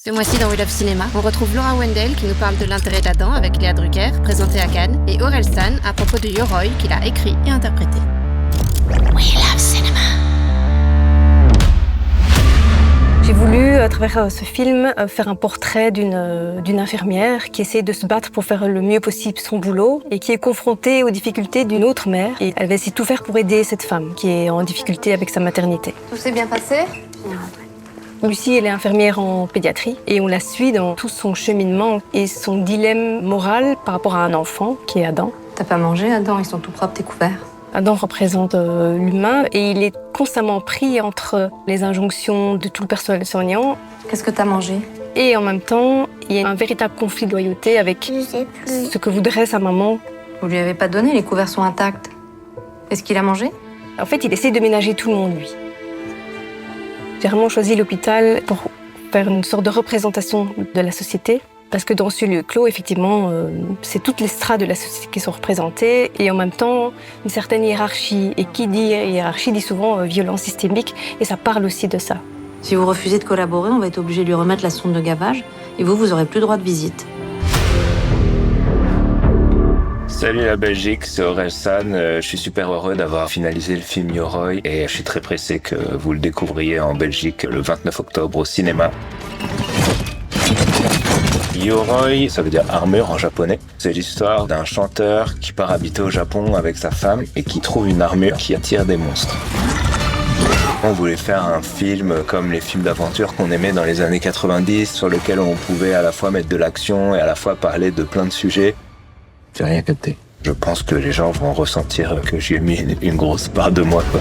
Ce mois-ci dans We Love Cinéma, on retrouve Laura Wendell qui nous parle de l'intérêt d'Adam avec Léa Drucker, présentée à Cannes, et Aurel San à propos de Yoroi qu'il a écrit et interprété. We Love Cinéma. J'ai voulu, à travers ce film, faire un portrait d'une infirmière qui essaie de se battre pour faire le mieux possible son boulot et qui est confrontée aux difficultés d'une autre mère. Et elle va essayer de tout faire pour aider cette femme qui est en difficulté avec sa maternité. Tout s'est bien passé ? Lucie, elle est infirmière en pédiatrie et on la suit dans tout son cheminement et son dilemme moral par rapport à un enfant qui est Adam. T'as pas mangé, Adam? Ils sont tout propres, tes couverts. Adam représente l'humain et il est constamment pris entre les injonctions de tout le personnel soignant. Qu'est-ce que t'as mangé? Et en même temps, il y a un véritable conflit de loyauté avec ce que voudrait sa maman. Vous lui avez pas donné, les couverts sont intacts. Est-ce qu'il a mangé? En fait, il essaie de ménager tout le monde, lui. J'ai vraiment choisi l'hôpital pour faire une sorte de représentation de la société. Parce que dans ce lieu clos, effectivement, c'est toutes les strates de la société qui sont représentées et en même temps, une certaine hiérarchie. Et qui dit hiérarchie dit souvent violence systémique et ça parle aussi de ça. Si vous refusez de collaborer, on va être obligé de lui remettre la sonde de gavage et vous aurez plus droit de visite. Salut la Belgique, c'est Aurel San. Je suis super heureux d'avoir finalisé le film Yoroi et je suis très pressé que vous le découvriez en Belgique le 29 octobre au cinéma. Yoroi, ça veut dire armure en japonais. C'est l'histoire d'un chanteur qui part habiter au Japon avec sa femme et qui trouve une armure qui attire des monstres. On voulait faire un film comme les films d'aventure qu'on aimait dans les années 90, sur lequel on pouvait à la fois mettre de l'action et à la fois parler de plein de sujets. J'ai rien capté. Je pense que les gens vont ressentir que j'y ai mis une grosse part de moi, quoi.